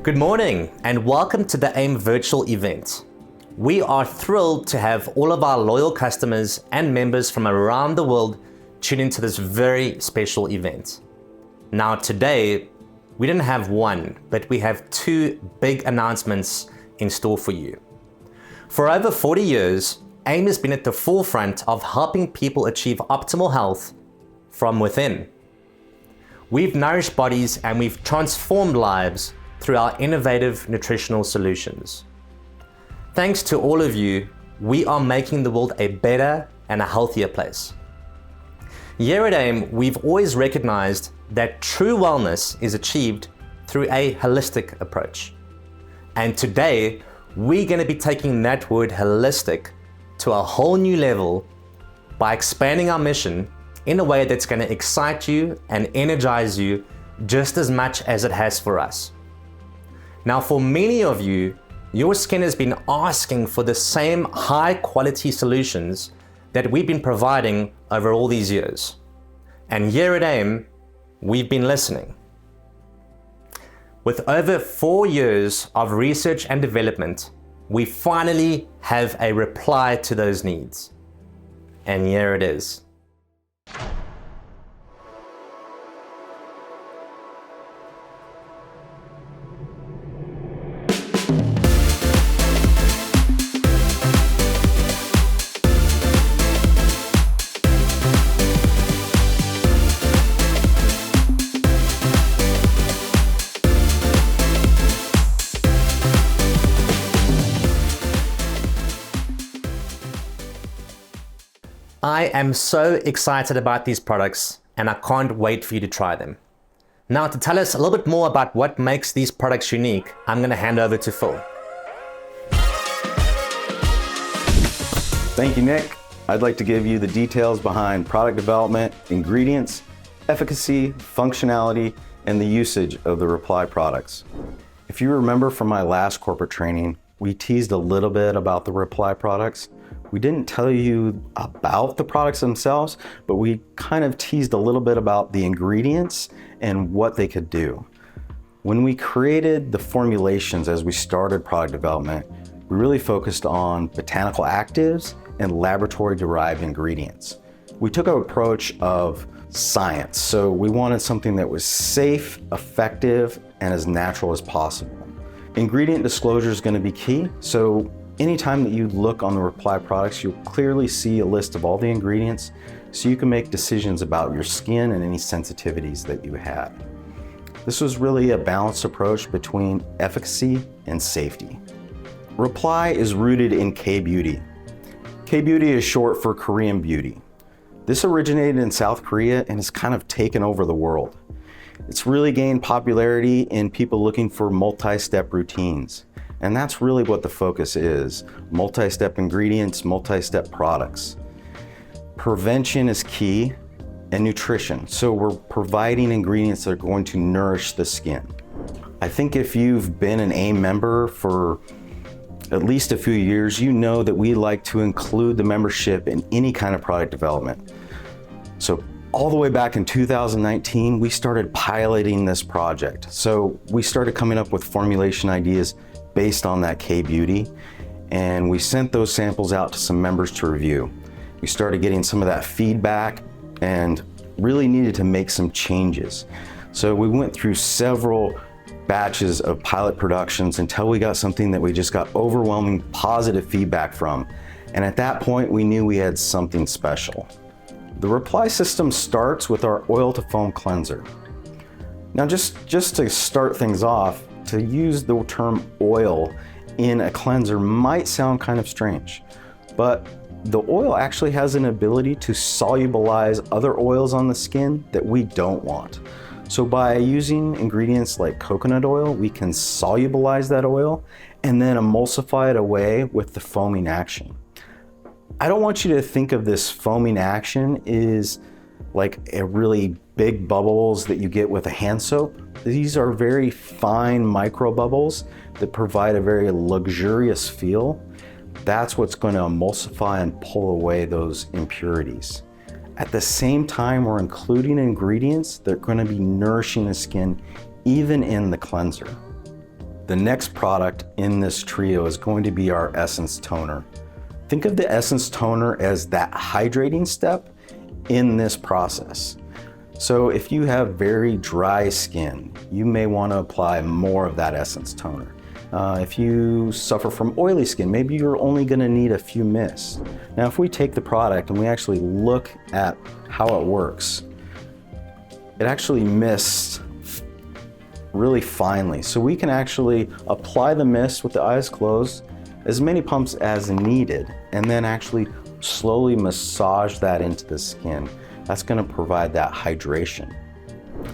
Good morning and welcome to the AIM virtual event. We are thrilled to have all of our loyal customers and members from around the world tune into this very special event. Now today, we didn't have one, but we have two big announcements in store for you. For over 40 years, AIM has been at the forefront of helping people achieve optimal health from within. We've nourished bodies and we've transformed lives through our innovative nutritional solutions. Thanks to all of you, we are making the world a better and a healthier place. Here at AIM, we've always recognized that true wellness is achieved through a holistic approach. And today, we're going to be taking that word holistic to a whole new level by expanding our mission in a way that's going to excite you and energize you just as much as it has for us. Now, for many of you, your skin has been asking for the same high quality solutions that we've been providing over all these years. And here at AIM, we've been listening. With over 4 years of research and development, we finally have a reply to those needs. And here it is. I am so excited about these products and I can't wait for you to try them. Now, to tell us a little bit more about what makes these products unique, I'm going to hand over to Phil. Thank you, Nick. I'd like to give you the details behind product development, ingredients, efficacy, functionality, and the usage of the Reply products. If you remember from my last corporate training, we teased a little bit about the Reply products. We didn't tell you about the products themselves, but we kind of teased a little bit about the ingredients and what they could do. When we created the formulations as we started product development, we really focused on botanical actives and laboratory-derived ingredients. We took an approach of science, so we wanted something that was safe, effective, and as natural as possible. Ingredient disclosure is going to be key, so anytime that you look on the Reply products, you'll clearly see a list of all the ingredients so you can make decisions about your skin and any sensitivities that you had. This was really a balanced approach between efficacy and safety. Reply is rooted in K-beauty. K-beauty is short for Korean beauty. This originated in South Korea and has kind of taken over the world. It's really gained popularity in people looking for multi-step routines. And that's really what the focus is, multi-step ingredients, multi-step products. Prevention is key, and nutrition. So we're providing ingredients that are going to nourish the skin. I think if you've been an AIM member for at least a few years, you know that we like to include the membership in any kind of product development. So all the way back in 2019, we started piloting this project. So we started coming up with formulation ideas based on that K-beauty, and we sent those samples out to some members to review. We started getting some of that feedback and really needed to make some changes. So we went through several batches of pilot productions until we got something that we just got overwhelming positive feedback from. And at that point, we knew we had something special. The Reply system starts with our oil to foam cleanser. Now, just to start things off, to use the term oil in a cleanser might sound kind of strange, but the oil actually has an ability to solubilize other oils on the skin that we don't want. So by using ingredients like coconut oil, we can solubilize that oil and then emulsify it away with the foaming action. I don't want you to think of this foaming action is like a really big bubbles that you get with a hand soap. These are very fine micro bubbles that provide a very luxurious feel. That's what's going to emulsify and pull away those impurities. At the same time, we're including ingredients that are going to be nourishing the skin even in the cleanser. The next product in this trio is going to be our Essence Toner. Think of the Essence Toner as that hydrating step in this process. So if you have very dry skin, you may want to apply more of that Essence Toner. If you suffer from oily skin, maybe you're only going to need a few mists. Now, if we take the product and we actually look at how it works, it actually mists really finely. So we can actually apply the mist with the eyes closed, as many pumps as needed, and then actually slowly massage that into the skin. That's going to provide that hydration.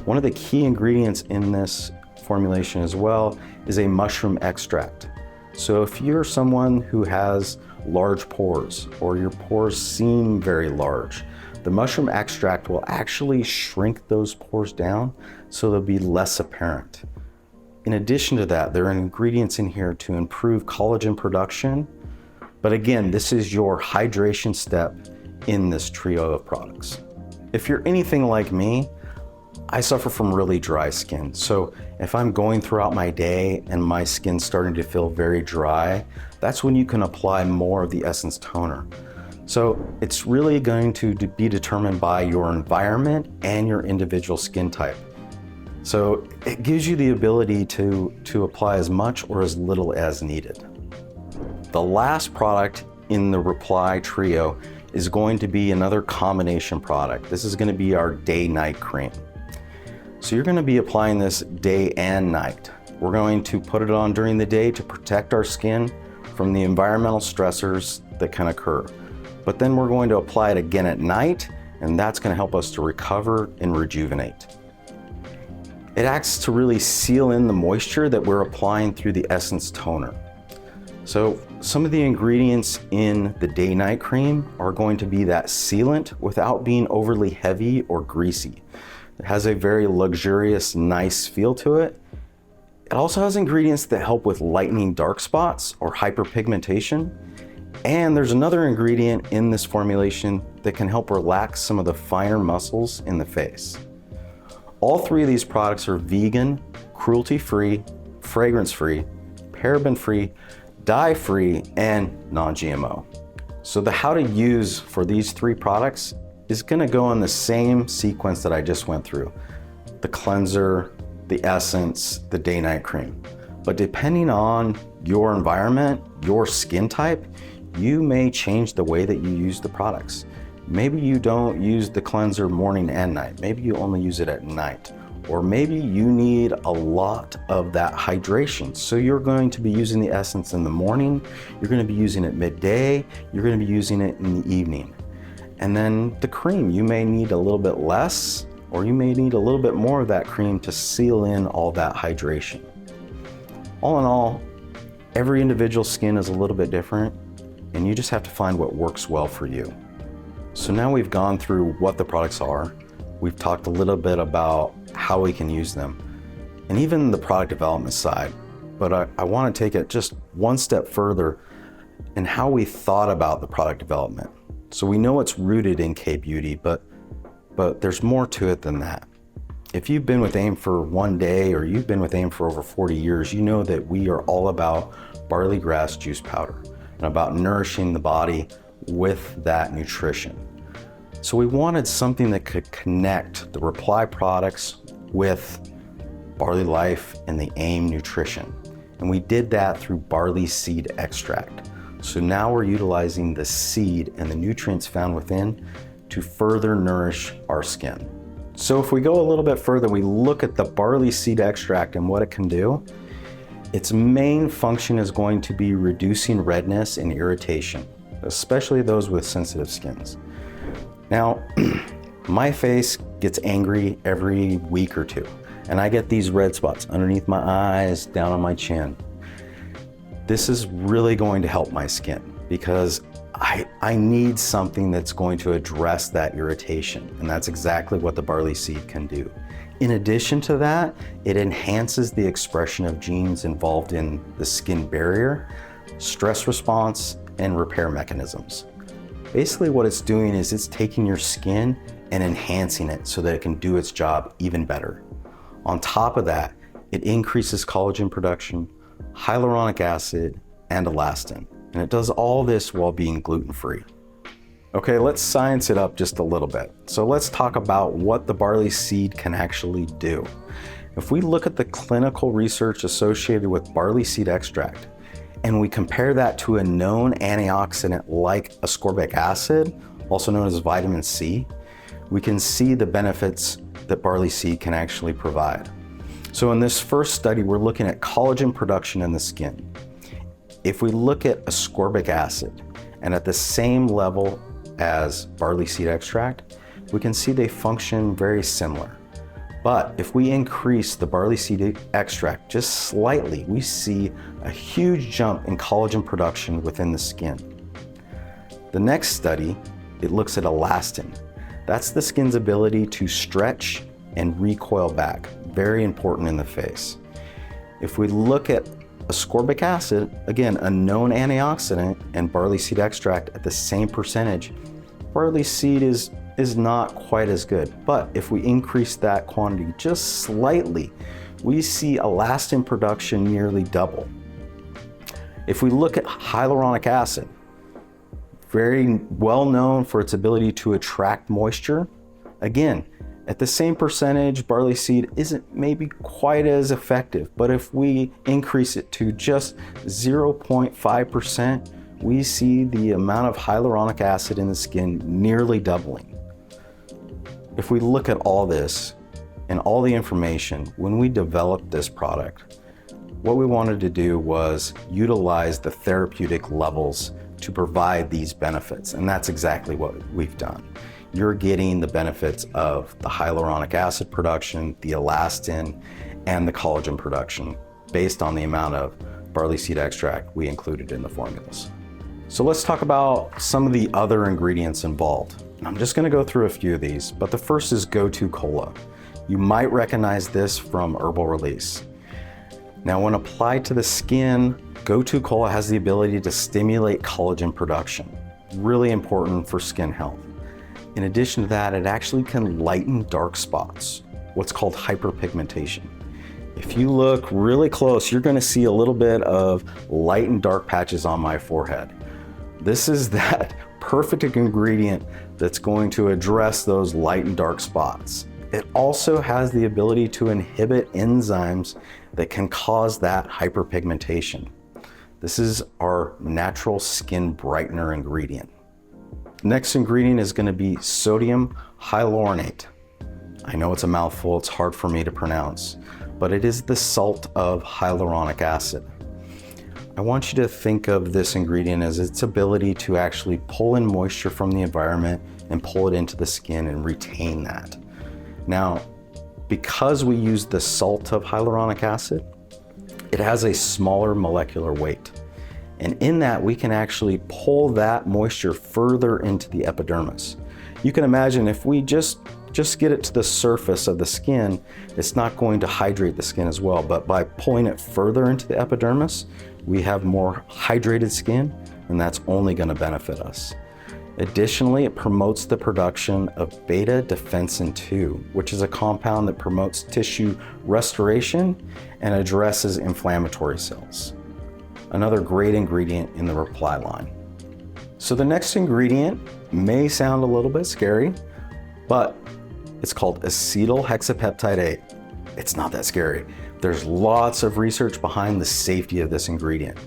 One of the key ingredients in this formulation as well is a mushroom extract. So if you're someone who has large pores or your pores seem very large, the mushroom extract will actually shrink those pores down so they'll be less apparent. In addition to that, there are ingredients in here to improve collagen production. But again, this is your hydration step in this trio of products. If you're anything like me, I suffer from really dry skin. So if I'm going throughout my day and my skin's starting to feel very dry, that's when you can apply more of the Essence Toner. So it's really going to be determined by your environment and your individual skin type. So it gives you the ability to apply as much or as little as needed. The last product in the Reply trio is going to be another combination product. This is going to be our day-night cream. So you're going to be applying this day and night. We're going to put it on during the day to protect our skin from the environmental stressors that can occur. But then we're going to apply it again at night, and that's going to help us to recover and rejuvenate. It acts to really seal in the moisture that we're applying through the Essence Toner. So some of the ingredients in the day-night cream are going to be that sealant without being overly heavy or greasy. It has a very luxurious, nice feel to it. It also has ingredients that help with lightening dark spots or hyperpigmentation. And there's another ingredient in this formulation that can help relax some of the finer muscles in the face. All three of these products are vegan, cruelty-free, fragrance-free, paraben-free, dye-free, and non-GMO. So the how to use for these three products is going to go in the same sequence that I just went through. The cleanser, the essence, the day-night cream. But depending on your environment, your skin type, you may change the way that you use the products. Maybe you don't use the cleanser morning and night. Maybe you only use it at night. Or maybe you need a lot of that hydration. So you're going to be using the essence in the morning, you're going to be using it midday, you're going to be using it in the evening. And then the cream, you may need a little bit less, or you may need a little bit more of that cream to seal in all that hydration. All in all, every individual skin is a little bit different, and you just have to find what works well for you. So now we've gone through what the products are, we've talked a little bit about how we can use them, and even the product development side. But I want to take it just one step further in how we thought about the product development. So we know it's rooted in K-Beauty, but there's more to it than that. If you've been with AIM for one day, or you've been with AIM for over 40 years, you know that we are all about barley grass juice powder and about nourishing the body with that nutrition. So we wanted something that could connect the Reply products with Barley Life and the AIM nutrition. And we did that through barley seed extract. So now we're utilizing the seed and the nutrients found within to further nourish our skin. So if we go a little bit further, we look at the barley seed extract and what it can do. Its main function is going to be reducing redness and irritation, especially those with sensitive skins. Now, my face gets angry every week or two, and I get these red spots underneath my eyes, down on my chin. This is really going to help my skin because I need something that's going to address that irritation, and that's exactly what the barley seed can do. In addition to that, it enhances the expression of genes involved in the skin barrier, stress response, and repair mechanisms. Basically what it's doing is it's taking your skin and enhancing it so that it can do its job even better. On top of that, it increases collagen production, hyaluronic acid, and elastin. And it does all this while being gluten-free. Okay, let's science it up just a little bit. So let's talk about what the barley seed can actually do. If we look at the clinical research associated with barley seed extract, and we compare that to a known antioxidant like ascorbic acid, also known as vitamin C, we can see the benefits that barley seed can actually provide. So in this first study, we're looking at collagen production in the skin. If we look at ascorbic acid and at the same level as barley seed extract, we can see they function very similar. But if we increase the barley seed extract just slightly, we see a huge jump in collagen production within the skin. The next study, it looks at elastin. That's the skin's ability to stretch and recoil back, very important in the face. If we look at ascorbic acid, again, a known antioxidant, and barley seed extract at the same percentage, barley seed is not quite as good. But if we increase that quantity just slightly, we see elastin production nearly double. If we look at hyaluronic acid, very well known for its ability to attract moisture, again, at the same percentage, barley seed isn't maybe quite as effective, but if we increase it to just 0.5%, we see the amount of hyaluronic acid in the skin nearly doubling. If we look at all this and all the information, when we developed this product, what we wanted to do was utilize the therapeutic levels to provide these benefits, and that's exactly what we've done. You're getting the benefits of the hyaluronic acid production, the elastin, and the collagen production based on the amount of barley seed extract we included in the formulas. So let's talk about some of the other ingredients involved. I'm just going to go through a few of these, but the first is Go-To Cola. You might recognize this from Herbal Release. Now, when applied to the skin, Go-To Cola has the ability to stimulate collagen production, really important for skin health. In addition to that, it actually can lighten dark spots, what's called hyperpigmentation. If you look really close, you're going to see a little bit of light and dark patches on my forehead. This is that perfect ingredient that's going to address those light and dark spots. It also has the ability to inhibit enzymes that can cause that hyperpigmentation. This is our natural skin brightener ingredient. Next ingredient is going to be sodium hyaluronate. I know it's a mouthful, it's hard for me to pronounce, but it is the salt of hyaluronic acid. I want you to think of this ingredient as its ability to actually pull in moisture from the environment and pull it into the skin and retain that. Now, because we use the salt of hyaluronic acid, it has a smaller molecular weight. And in that, we can actually pull that moisture further into the epidermis. You can imagine if we just get it to the surface of the skin, it's not going to hydrate the skin as well. But by pulling it further into the epidermis, we have more hydrated skin, and that's only going to benefit us. Additionally, it promotes the production of beta-defensin 2, which is a compound that promotes tissue restoration and addresses inflammatory cells. Another great ingredient in the Reply line. So the next ingredient may sound a little bit scary, but it's called acetyl hexapeptide 8. It's not that scary. There's lots of research behind the safety of this ingredient.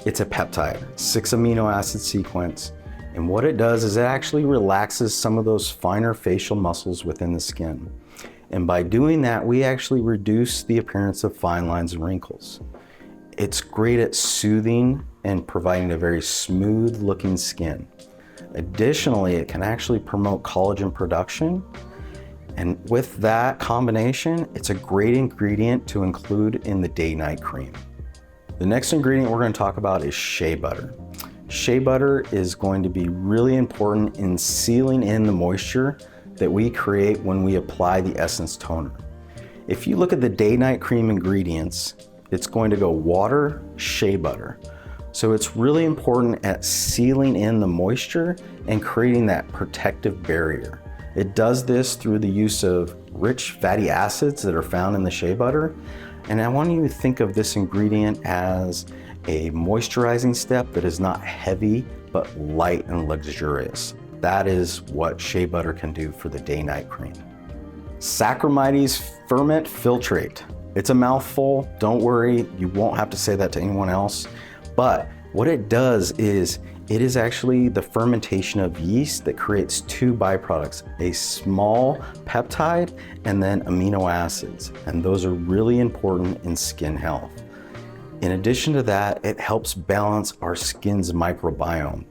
It's a peptide, 6 amino acid sequence, and what it does is it actually relaxes some of those finer facial muscles within the skin. And by doing that, we actually reduce the appearance of fine lines and wrinkles. It's great at soothing and providing a very smooth looking skin. Additionally, it can actually promote collagen production. And with that combination, it's a great ingredient to include in the day-night cream. The next ingredient we're going to talk about is shea butter. Shea butter is going to be really important in sealing in the moisture that we create when we apply the Essence Toner. If you look at the day-night cream ingredients, it's going to go water, shea butter. So it's really important at sealing in the moisture and creating that protective barrier. It does this through the use of rich fatty acids that are found in the shea butter. And I want you to think of this ingredient as a moisturizing step that is not heavy, but light and luxurious. That is what shea butter can do for the day-night cream. Saccharomyces ferment filtrate. It's a mouthful, don't worry, you won't have to say that to anyone else. But what it does is, it is actually the fermentation of yeast that creates two byproducts, a small peptide and then amino acids. And those are really important in skin health. In addition to that, it helps balance our skin's microbiome.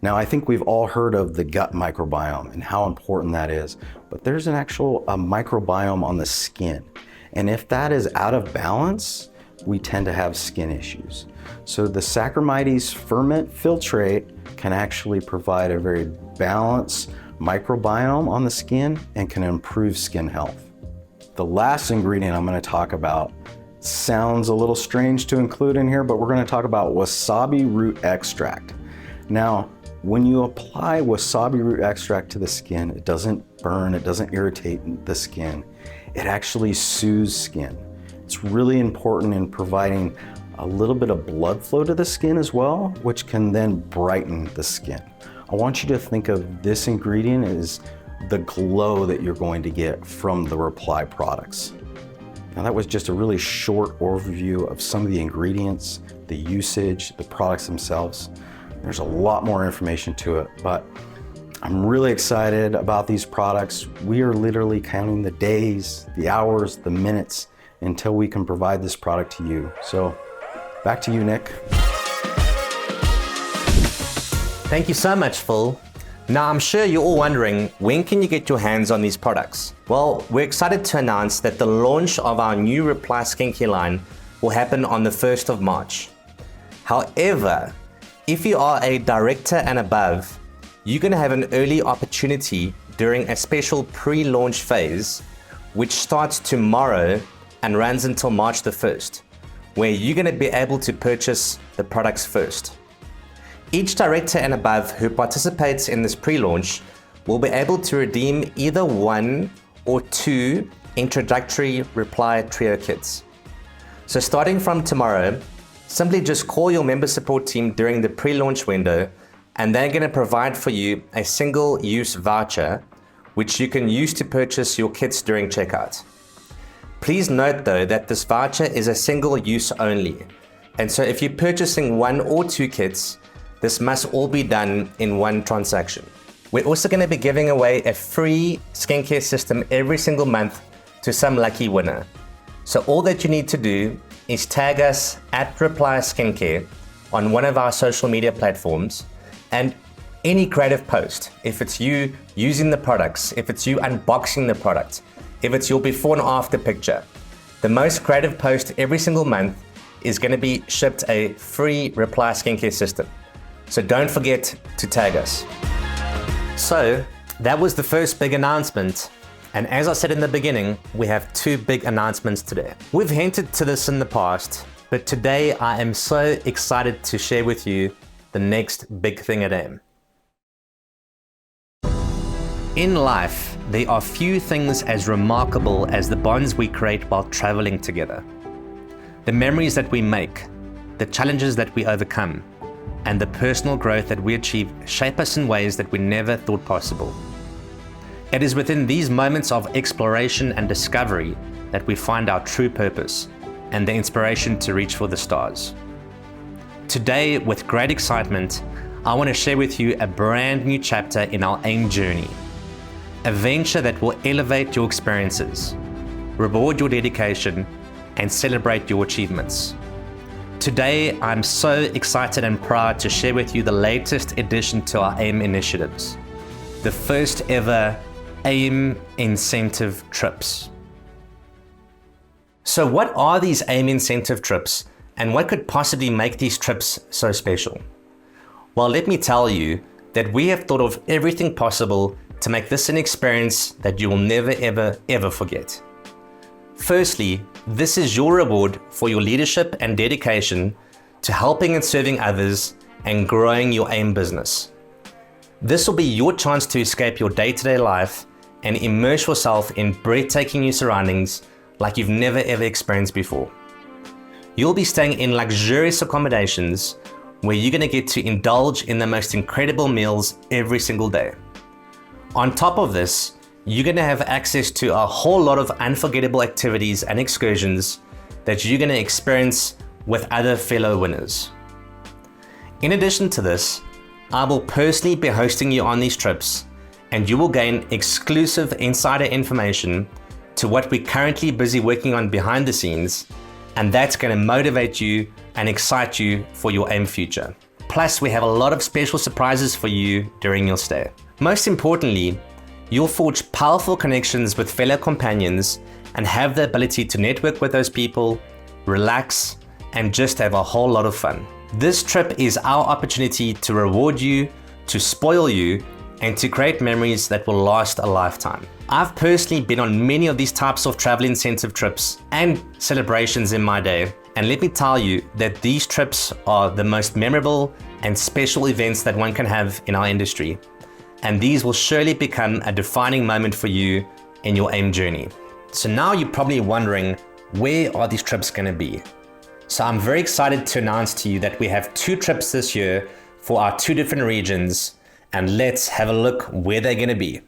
Now, I think we've all heard of the gut microbiome and how important that is, but there's an actual microbiome on the skin. And if that is out of balance, we tend to have skin issues. So the Saccharomyces ferment filtrate can actually provide a very balanced microbiome on the skin and can improve skin health. The last ingredient I'm going to talk about sounds a little strange to include in here, but we're going to talk about wasabi root extract. Now, when you apply wasabi root extract to the skin, it doesn't burn, it doesn't irritate the skin. It actually soothes skin. It's really important in providing a little bit of blood flow to the skin as well, which can then brighten the skin. I want you to think of this ingredient as the glow that you're going to get from the Reply products. Now, that was just a really short overview of some of the ingredients, the usage, the products themselves. There's a lot more information to it, but I'm really excited about these products. We are literally counting the days, the hours, the minutes until we can provide this product to you. So back to you, Nick. Thank you so much, Phil. Now, I'm sure you're all wondering, when can you get your hands on these products? Well, we're excited to announce that the launch of our new Reply skincare line will happen on the 1st of March. However, if you are a director and above, you're going to have an early opportunity during a special pre-launch phase, which starts tomorrow and runs until March the 1st, where you're going to be able to purchase the products first. Each director and above who participates in this pre-launch will be able to redeem either 1 or 2 introductory Reply Trio kits. So starting from tomorrow, simply just call your member support team during the pre-launch window, and they're going to provide for you a single-use voucher, which you can use to purchase your kits during checkout. Please note though that this voucher is a single use only. And so if you're purchasing 1 or 2 kits, this must all be done in one transaction. We're also going to be giving away a free skincare system every single month to some lucky winner. So all that you need to do is tag us at Reply Skincare on one of our social media platforms, and any creative post, if it's you using the products, if it's you unboxing the product, if it's your before and after picture, the most creative post every single month is going to be shipped a free Reply Skincare system. So don't forget to tag us. So that was the first big announcement. And as I said in the beginning, we have 2 big announcements today. We've hinted to this in the past, but today I am so excited to share with you the next big thing at AIM. In life, there are few things as remarkable as the bonds we create while traveling together. The memories that we make, the challenges that we overcome, and the personal growth that we achieve shape us in ways that we never thought possible. It is within these moments of exploration and discovery that we find our true purpose and the inspiration to reach for the stars. Today, with great excitement, I want to share with you a brand new chapter in our AIM journey. A venture that will elevate your experiences, reward your dedication, and celebrate your achievements. Today, I'm so excited and proud to share with you the latest addition to our AIM initiatives, the first ever AIM incentive trips. So what are these AIM incentive trips, and what could possibly make these trips so special? Well, let me tell you that we have thought of everything possible to make this an experience that you will never, ever forget. Firstly, this is your reward for your leadership and dedication to helping and serving others and growing your AIM business. This will be your chance to escape your day-to-day life and immerse yourself in breathtaking new surroundings like you've never ever experienced before. You'll be staying in luxurious accommodations where you're going to get to indulge in the most incredible meals every single day. On top of this, you're going to have access to a whole lot of unforgettable activities and excursions that you're going to experience with other fellow winners. In addition to this, I will personally be hosting you on these trips, and you will gain exclusive insider information to what we're currently busy working on behind the scenes, and that's going to motivate you and excite you for your AIM future. Plus, we have a lot of special surprises for you during your stay. Most importantly, you'll forge powerful connections with fellow companions and have the ability to network with those people, relax, and just have a whole lot of fun. This trip is our opportunity to reward you, to spoil you, and to create memories that will last a lifetime. I've personally been on many of these types of travel incentive trips and celebrations in my day, and let me tell you that these trips are the most memorable and special events that one can have in our industry. And these will surely become a defining moment for you in your AIM journey. So now you're probably wondering, where are these trips going to be? So I'm very excited to announce to you that we have 2 trips this year for our 2 different regions, and let's have a look where they're going to be.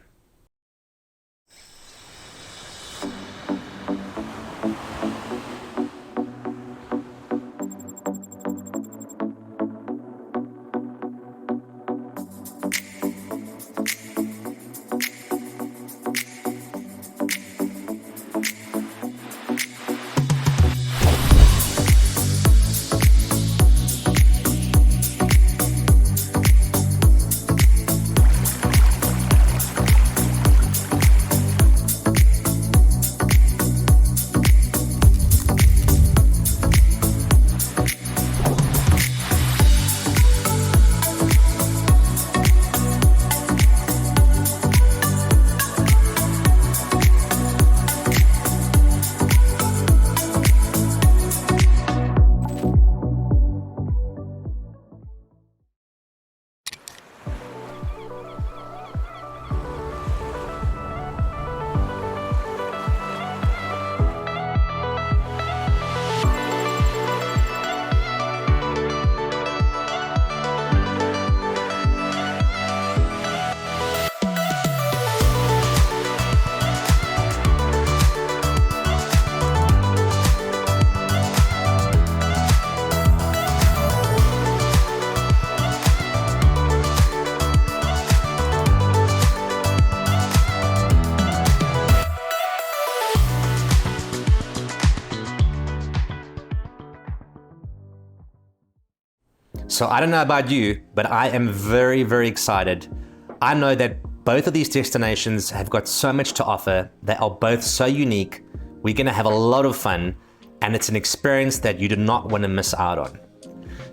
So I don't know about you, but I am very, very excited. I know that both of these destinations have got so much to offer. They are both so unique. We're gonna have a lot of fun, and it's an experience that you do not want to miss out on.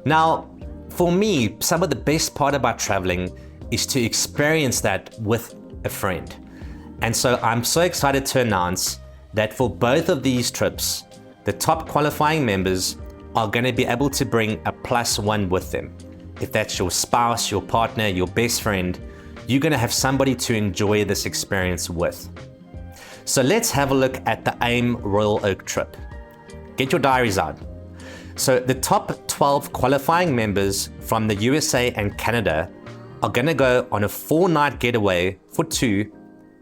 Now, for me, some of the best part about traveling is to experience that with a friend. And so I'm so excited to announce that for both of these trips, the top qualifying members are going to be able to bring a +1 with them. If that's your spouse, your partner, your best friend, you're going to have somebody to enjoy this experience with. So let's have a look at the AIM Royal Oak trip. Get your diaries out. So the top 12 qualifying members from the USA and Canada are going to go on a 4-night getaway for 2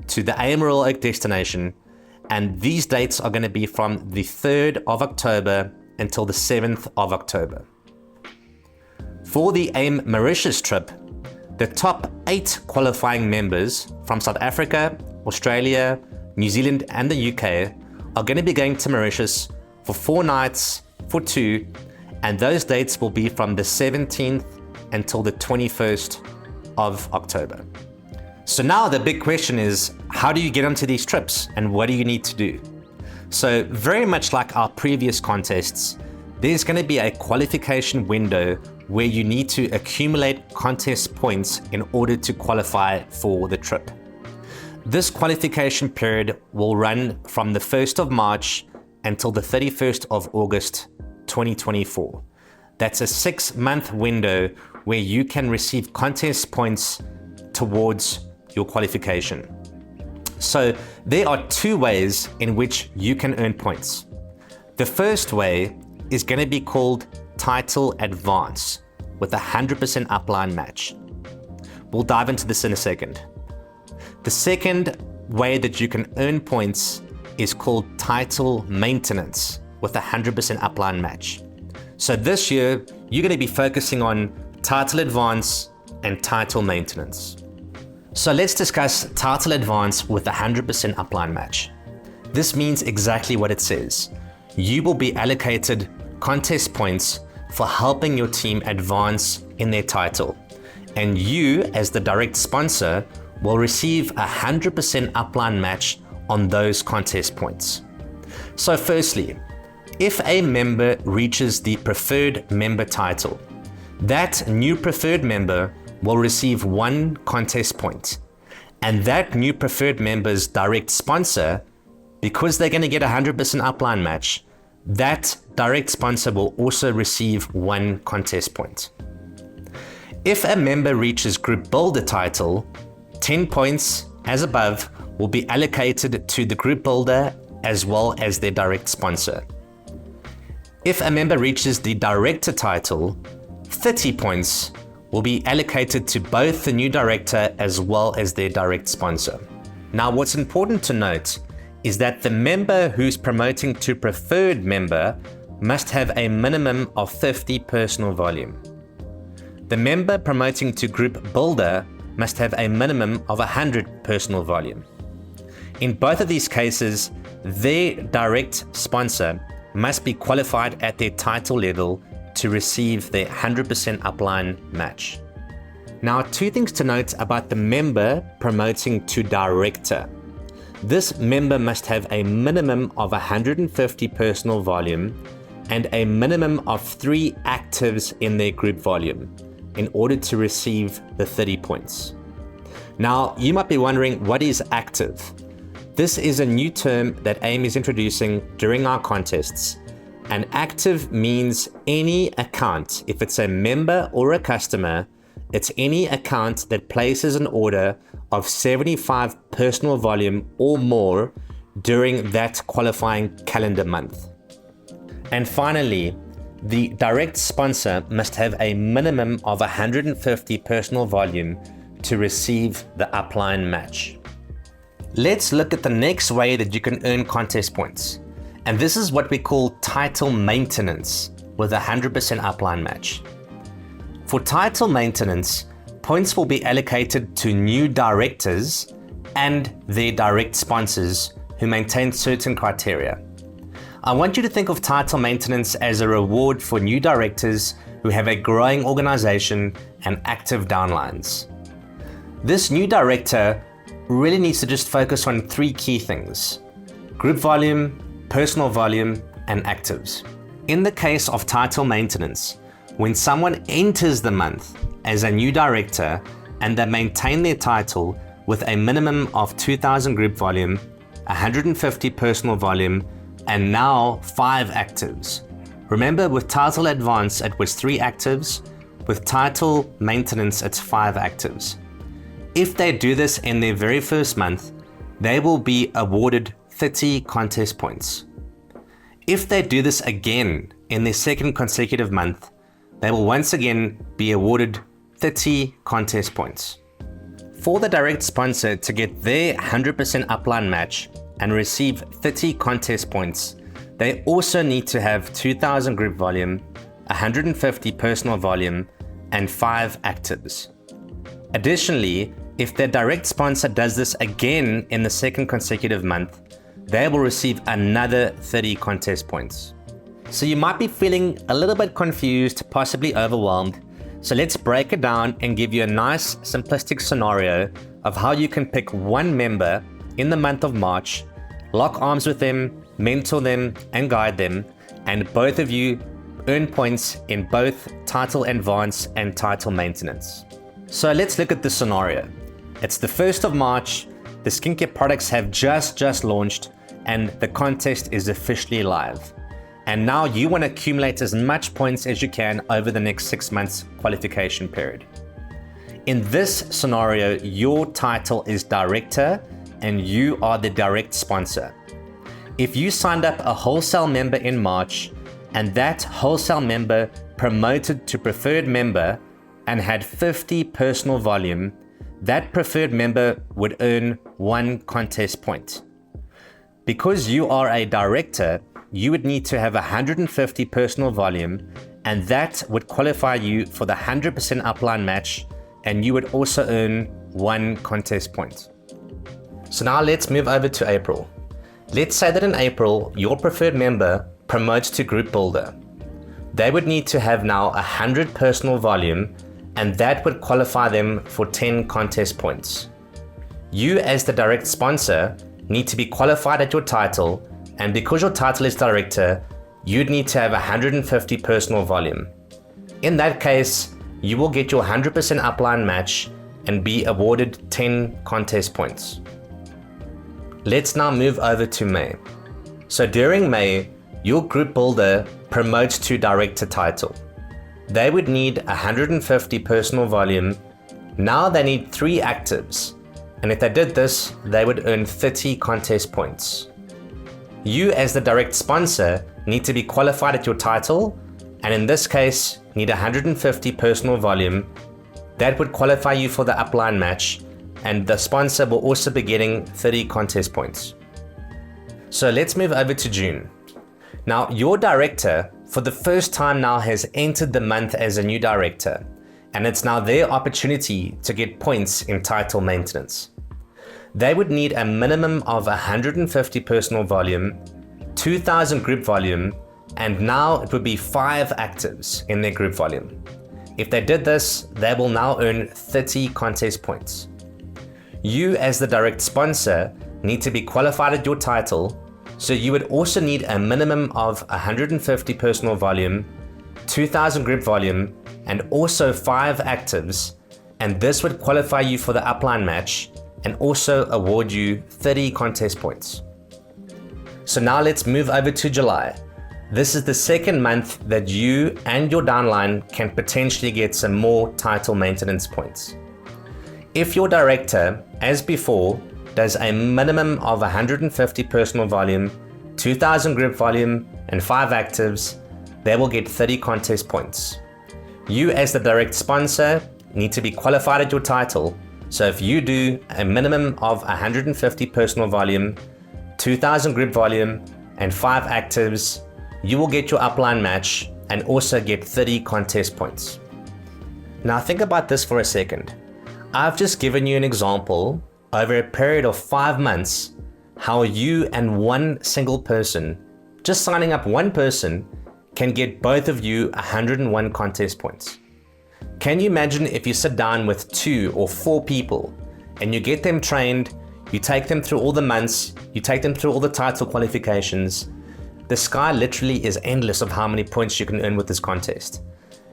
to the AIM Royal Oak destination, and these dates are going to be from the 3rd of October until the 7th of October. For the AIM Mauritius trip, the top 8 qualifying members from South Africa, Australia, New Zealand and the UK are going to be going to Mauritius for 4 nights for 2, and those dates will be from the 17th until the 21st of October. So now the big question is, how do you get onto these trips and what do you need to do? So very much like our previous contests, there's going to be a qualification window where you need to accumulate contest points in order to qualify for the trip. This qualification period will run from the 1st of March until the 31st of August 2024. That's a 6-month window where you can receive contest points towards your qualification. So there are 2 ways in which you can earn points. The first way is going to be called Title Advance with a 100% upline match. We'll dive into this in a second. The second way that you can earn points is called Title Maintenance with a 100% upline match. So this year, you're going to be focusing on Title Advance and Title Maintenance. So let's discuss Title Advance with a 100% upline match. This means exactly what it says. You will be allocated contest points for helping your team advance in their title. And you, as the direct sponsor, will receive a 100% upline match on those contest points. So firstly, if a member reaches the preferred member title, that new preferred member will receive 1 contest point. And that new preferred member's direct sponsor, because they're going to get a 100% upline match, that direct sponsor will also receive 1 contest point. If a member reaches Group Builder title, 10 points as above will be allocated to the Group Builder as well as their direct sponsor. If a member reaches the Director title, 30 points will be allocated to both the new director as well as their direct sponsor. Now, what's important to note is that the member who's promoting to preferred member must have a minimum of 50 personal volume. The member promoting to Group Builder must have a minimum of 100 personal volume. In both of these cases, their direct sponsor must be qualified at their title level to receive their 100% upline match. Now, 2 things to note about the member promoting to director. This member must have a minimum of 150 personal volume and a minimum of 3 actives in their group volume in order to receive the 30 points. Now, you might be wondering, what is active? This is a new term that AIM is introducing during our contests. And active means any account. If it's a member or a customer, it's any account that places an order of 75 personal volume or more during that qualifying calendar month. And finally, the direct sponsor must have a minimum of 150 personal volume to receive the upline match. Let's look at the next way that you can earn contest points. And this is what we call title maintenance with a 100% upline match. For title maintenance, points will be allocated to new directors and their direct sponsors who maintain certain criteria. I want you to think of title maintenance as a reward for new directors who have a growing organization and active downlines. This new director really needs to just focus on 3 key things: group volume, personal volume, and actives. In the case of title maintenance, when someone enters the month as a new director and they maintain their title with a minimum of 2,000 group volume, 150 personal volume, and now 5 actives. Remember, with title advance, it was 3 actives. With title maintenance, it's 5 actives. If they do this in their very first month, they will be awarded 30 contest points. If they do this again in their second consecutive month, they will once again be awarded 30 contest points. For the direct sponsor to get their 100% upline match and receive 30 contest points, they also need to have 2,000 group volume, 150 personal volume, and 5 actives. Additionally, if their direct sponsor does this again in the second consecutive month, they will receive another 30 contest points. So you might be feeling a little bit confused, possibly overwhelmed. So let's break it down and give you a nice simplistic scenario of how you can pick one member in the month of March, lock arms with them, mentor them, and guide them, and both of you earn points in both title advance and title maintenance. So let's look at the scenario. It's the 1st of March, the skincare products have just launched, and the contest is officially live. And now you want to accumulate as much points as you can over the next 6 months qualification period. In this scenario, your title is director and you are the direct sponsor. If you signed up a wholesale member in March and that wholesale member promoted to preferred member and had 50 personal volume, that preferred member would earn 1 contest point. Because you are a director, you would need to have 150 personal volume, and that would qualify you for the 100% upline match, and you would also earn 1 contest point. So now let's move over to April. Let's say that in April, your preferred member promotes to group builder. They would need to have now 100 personal volume, and that would qualify them for 10 contest points. You as the direct sponsor need to be qualified at your title, and because your title is director, you'd need to have 150 personal volume. In that case, you will get your 100% upline match and be awarded 10 contest points. Let's now move over to May. So during May, your group builder promotes to director title. They would need 150 personal volume. Now they need 3 actives. And if they did this, they would earn 30 contest points. You as the direct sponsor need to be qualified at your title, and in this case, need 150 personal volume. That would qualify you for the upline match, and the sponsor will also be getting 30 contest points. So let's move over to June. Now, your director, for the first time now, has entered the month as a new director, and it's now their opportunity to get points in title maintenance. They would need a minimum of 150 personal volume, 2,000 group volume, and now it would be 5 actives in their group volume. If they did this, they will now earn 30 contest points. You as the direct sponsor need to be qualified at your title, so you would also need a minimum of 150 personal volume, 2,000 group volume, and also 5 actives, and this would qualify you for the upline match and also award you 30 contest points. So now let's move over to July. This is the second month that you and your downline can potentially get some more title maintenance points. If your director, as before, does a minimum of 150 personal volume, 2,000 group volume, and 5 actives, they will get 30 contest points. You as the direct sponsor need to be qualified at your title, so if you do a minimum of 150 personal volume, 2,000 group volume, and 5 actives, you will get your upline match and also get 30 contest points. Now think about this for a second. I've just given you an example over a period of 5 months, how you and one single person, just signing up one person, can get both of you 101 contest points. Can you imagine if you sit down with 2 or 4 people and you get them trained, you take them through all the months, you take them through all the title qualifications. The sky literally is endless of how many points you can earn with this contest.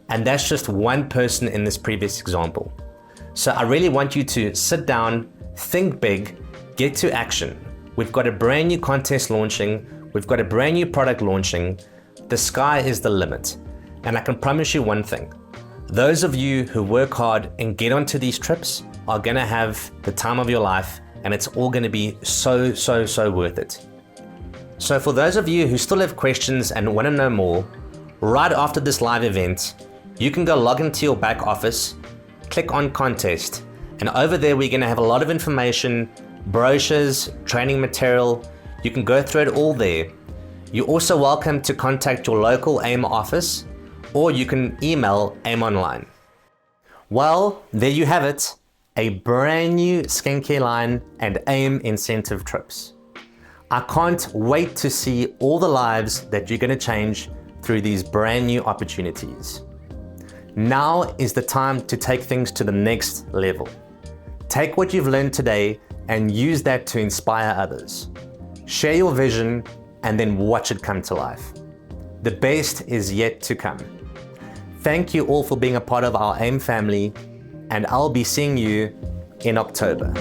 And that's just one person in this previous example. So I really want you to sit down, think big, get to action. We've got a brand new contest launching. We've got a brand new product launching. The sky is the limit. And I can promise you one thing. Those of you who work hard and get onto these trips are gonna have the time of your life, and it's all gonna be so worth it. So for those of you who still have questions and wanna know more, right after this live event, you can go log into your back office, click on contest, and over there we're gonna have a lot of information, brochures, training material. You can go through it all there. You're also welcome to contact your local AIM office, or you can email AIM Online. Well, there you have it, a brand new skincare line and AIM incentive trips. I can't wait to see all the lives that you're gonna change through these brand new opportunities. Now is the time to take things to the next level. Take what you've learned today and use that to inspire others. Share your vision and then watch it come to life. The best is yet to come. Thank you all for being a part of our AIM family, and I'll be seeing you in October.